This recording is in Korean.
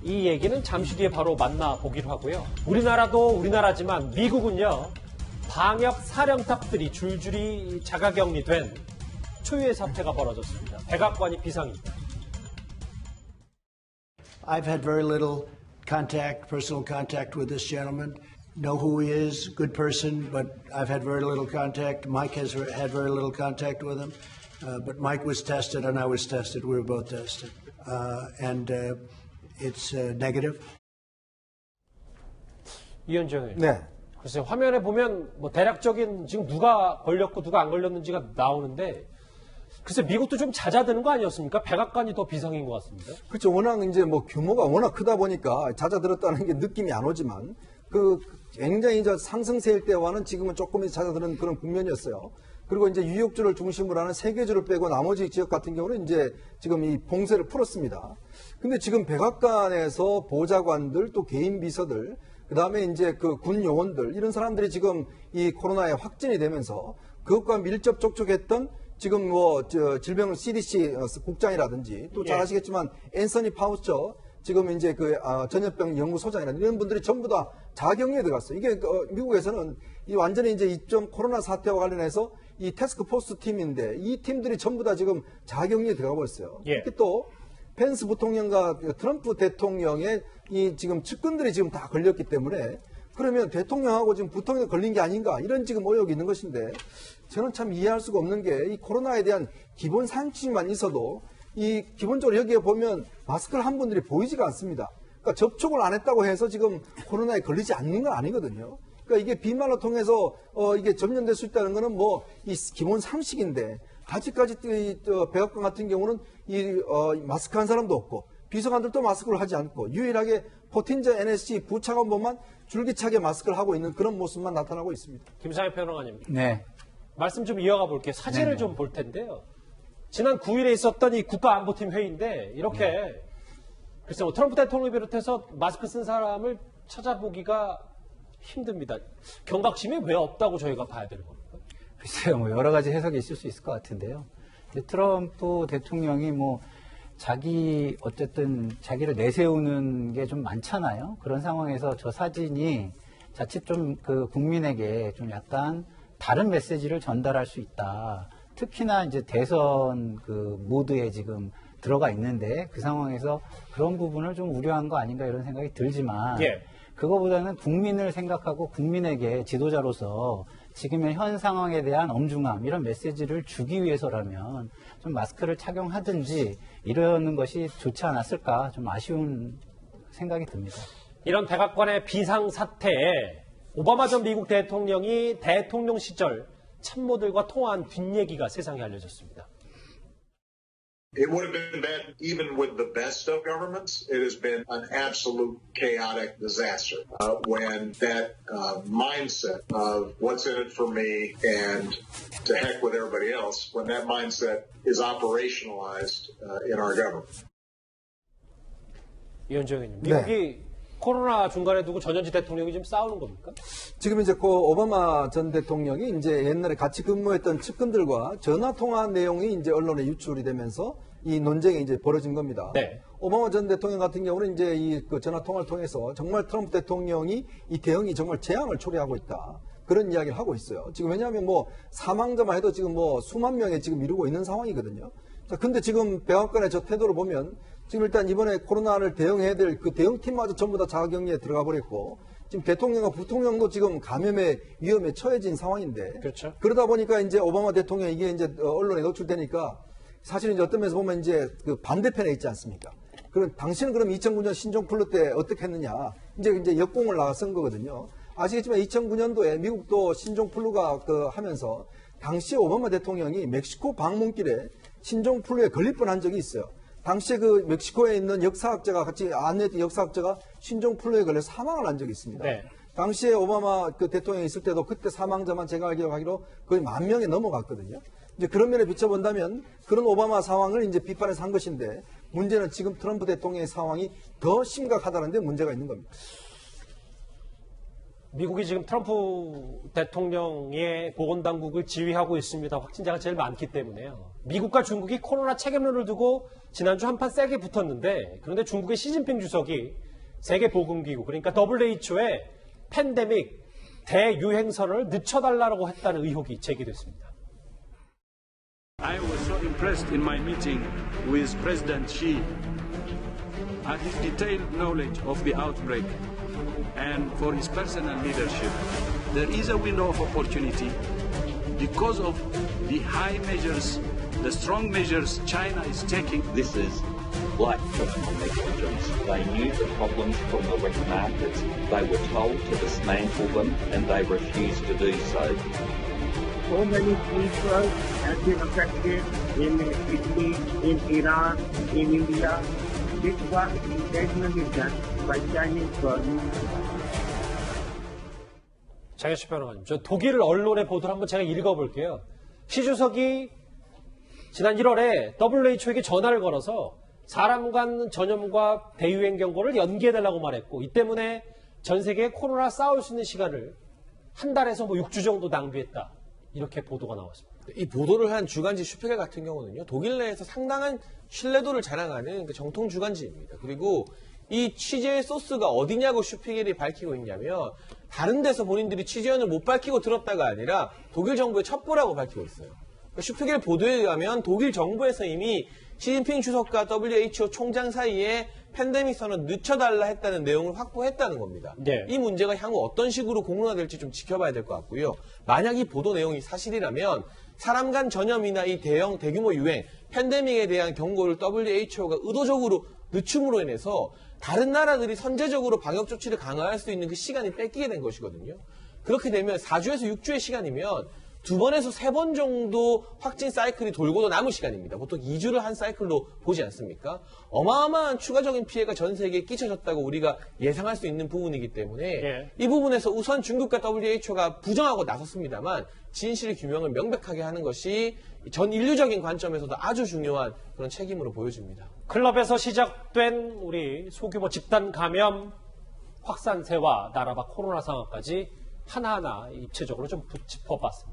이 얘기는 잠시 뒤에 바로 만나보기로 하고요. 우리나라도 우리나라지만 미국은요. 방역 사령탑들이 줄줄이 자가격리된 초유의 사태가 벌어졌습니다. 백악관이 비상입니다. I've had very little contact, personal contact with this gentleman. Know who he is, good person, but I've had very little contact. Mike has had very little contact with him. But Mike was tested and I was tested. We were both tested. It's negative. 이현정 의원. 네. 글쎄 화면에 보면 뭐 대략적인 지금 누가 걸렸고 누가 안 걸렸는지가 나오는데 글쎄 미국도 좀 잦아드는 거 아니었습니까? 백악관이 더 비상인 것 같습니다. 그렇죠. 워낙 이제 뭐 규모가 워낙 크다 보니까 잦아들었다는 게 느낌이 안 오지만 굉장히 이제 상승세일 때와는 지금은 조금 잦아드는 그런 국면이었어요. 그리고 이제 뉴욕주를 중심으로 하는 세계주를 빼고 나머지 지역 같은 경우는 이제 지금 이 봉쇄를 풀었습니다. 근데 지금 백악관에서 보좌관들 또 개인 비서들 그다음에 이제 그 군 요원들 이런 사람들이 지금 이 코로나에 확진이 되면서 그것과 밀접 접촉했던 지금 뭐 질병 CDC 국장이라든지 또 잘 아시겠지만 앤서니 파우처 지금 이제 전염병 연구소장이나 이런 분들이 전부 다 자가격리에 들어갔어요. 이게 미국에서는 이 완전히 이제 이점 코로나 사태와 관련해서 이 태스크포스 팀인데 이 팀들이 전부 다 지금 자가격리에 들어가 버렸어요. 특히 또 펜스 부통령과 트럼프 대통령의 이 지금 측근들이 지금 다 걸렸기 때문에 그러면 대통령하고 지금 부통령 걸린 게 아닌가 이런 지금 의혹이 있는 것인데 저는 참 이해할 수가 없는 게 이 코로나에 대한 기본 상식만 있어도 이 기본적으로 여기에 보면 마스크를 한 분들이 보이지가 않습니다. 그러니까 접촉을 안 했다고 해서 지금 코로나에 걸리지 않는 건 아니거든요. 그러니까 이게 비말로 통해서 이게 전염될 수 있다는 거는 뭐 이 기본 상식인데 아직까지 백악관 같은 경우는 마스크 한 사람도 없고 비서관들도 마스크를 하지 않고 유일하게 포틴저 NSC 부차관보만 줄기차게 마스크를 하고 있는 그런 모습만 나타나고 있습니다. 김상현 평론가님. 네. 말씀 좀 이어가 볼게요. 사진을 좀 볼 텐데요. 지난 9일에 있었던 이 국가안보팀 회의인데 이렇게 글쎄 뭐 트럼프 대통령을 비롯해서 마스크 쓴 사람을 찾아보기가 힘듭니다. 경각심이 왜 없다고 저희가 봐야 되는 겁니까? 글쎄요, 뭐 여러 가지 해석이 있을 수 있을 것 같은데요. 트럼프 대통령이 뭐 어쨌든 자기를 내세우는 게 좀 많잖아요. 그런 상황에서 저 사진이 자칫 좀 국민에게 좀 약간 다른 메시지를 전달할 수 있다. 특히나 이제 대선 모드에 지금 들어가 있는데 그 상황에서 그런 부분을 좀 우려한 거 아닌가 이런 생각이 들지만 그거보다는 국민을 생각하고 국민에게 지도자로서 지금의 현 상황에 대한 엄중함 이런 메시지를 주기 위해서라면 좀 마스크를 착용하든지 이러는 것이 좋지 않았을까 좀 아쉬운 생각이 듭니다. 이런 백악관의 비상사태에 오바마 전 미국 대통령이 대통령 시절 참모들과 통화한 뒷얘기가 세상에 알려졌습니다. It would have been bad even with the best of governments. It has been an absolute chaotic disaster when that mindset of what's in it for me and to heck with everybody else, when that mindset is operationalized in our government. 이현정 의원님, 미국이 코로나 중간에 두고 전현직 대통령이 지금 싸우는 겁니까? 지금 이제 오바마 전 대통령이 이제 옛날에 같이 근무했던 측근들과 전화 통화 내용이 이제 언론에 유출이 되면서 이 논쟁이 이제 벌어진 겁니다. 오바마 전 대통령 같은 경우는 이제 전화 통화를 통해서 정말 트럼프 대통령이 이 대응이 정말 재앙을 초래하고 있다. 그런 이야기를 하고 있어요. 지금 왜냐하면 뭐 사망자만 해도 지금 뭐 수만 명에 지금 이루고 있는 상황이거든요. 자, 근데 지금 백악관의 저 태도를 보면 지금 일단 이번에 코로나를 대응해야 될 그 대응팀마저 전부 다 자가격리에 들어가 버렸고 지금 대통령과 부통령도 지금 감염의 위험에 처해진 상황인데 그러다 보니까 이제 오바마 대통령 이게 이제 언론에 노출되니까 사실은 이제 어떤 면에서 보면 이제 그 반대편에 있지 않습니까? 그럼 당신은 그럼 2009년 신종플루 때 어떻게 했느냐? 이제 역공을 나선 거거든요. 아시겠지만 2009년도에 미국도 신종플루가 하면서 당시 오바마 대통령이 멕시코 방문길에 신종플루에 걸릴 뻔한 적이 있어요. 당시에 멕시코에 있는 역사학자가 같이 안내했던 역사학자가 신종플루에 걸려 사망을 한 적이 있습니다. 당시에 오바마 대통령이 있을 때도 그때 사망자만 제가 기억하기로 거의 10,000명이 넘어갔거든요. 이제 그런 면에 비춰본다면 그런 오바마 상황을 이제 비판해서 한 것인데 문제는 지금 트럼프 대통령의 상황이 더 심각하다는 데 문제가 있는 겁니다. 미국이 지금 트럼프 대통령의 보건당국을 지휘하고 있습니다. 확진자가 제일 많기 때문에요. 미국과 중국이 코로나 책임론을 두고 지난주 한판 세게 붙었는데, 그런데 중국의 시진핑 주석이 세계보건기구, 그러니까 WHO의 팬데믹 대유행선을 늦춰달라고 했다는 의혹이 제기됐습니다. I was so impressed in my meeting with President Xi at his detailed knowledge of the outbreak and for his personal leadership. There is a window of opportunity because of the high measures, the strong measures China is taking. This is like personal negligence. They knew the problems from the wet markets. They were told to dismantle them and they refused to do so. So many people have been affected in Italy, in Iran, in India. This was intentionally done by Chinese government. 장혜식 변호사님, 저 독일 언론의 보도를 한번 제가 읽어볼게요. 시 주석이 지난 1월에 WHO에게 전화를 걸어서 사람 간 전염과 대유행 경고를 연기해달라고 말했고, 이 때문에 전 세계에 코로나 싸울 수 있는 시간을 한 달에서 6주 정도 낭비했다. 이렇게 보도가 나왔습니다. 이 보도를 한 주간지 슈피겔 같은 경우는요, 독일 내에서 상당한 신뢰도를 자랑하는 그 정통 주간지입니다. 그리고 이 취재의 소스가 어디냐고 슈피겔이 밝히고 있냐면, 다른 데서 본인들이 취재원을 못 밝히고 들었다가 아니라 독일 정부의 첩보라고 밝히고 있어요. 그러니까 슈피겔 보도에 의하면 독일 정부에서 이미 시진핑 주석과 WHO 총장 사이에 팬데믹 선언 늦춰달라 했다는 내용을 확보했다는 겁니다. 네. 이 문제가 향후 어떤 식으로 공론화될지 좀 지켜봐야 될 것 같고요. 만약 이 보도 내용이 사실이라면 사람 간 전염이나 이 대규모 유행, 팬데믹에 대한 경고를 WHO가 의도적으로 늦춤으로 인해서 다른 나라들이 선제적으로 방역 조치를 강화할 수 있는 그 시간이 뺏기게 된 것이거든요. 그렇게 되면 4주에서 6주의 시간이면 2번에서 3번 정도 확진 사이클이 돌고도 남은 시간입니다. 보통 2주를 한 사이클로 보지 않습니까? 어마어마한 추가적인 피해가 전 세계에 끼쳐졌다고 우리가 예상할 수 있는 부분이기 때문에 예. 이 부분에서 우선 중국과 WHO가 부정하고 나섰습니다만 진실 규명을 명백하게 하는 것이 전 인류적인 관점에서도 아주 중요한 그런 책임으로 보여집니다. 클럽에서 시작된 우리 소규모 집단 감염 확산세와 나라 밖 코로나 상황까지 하나하나 입체적으로 좀 짚어봤습니다.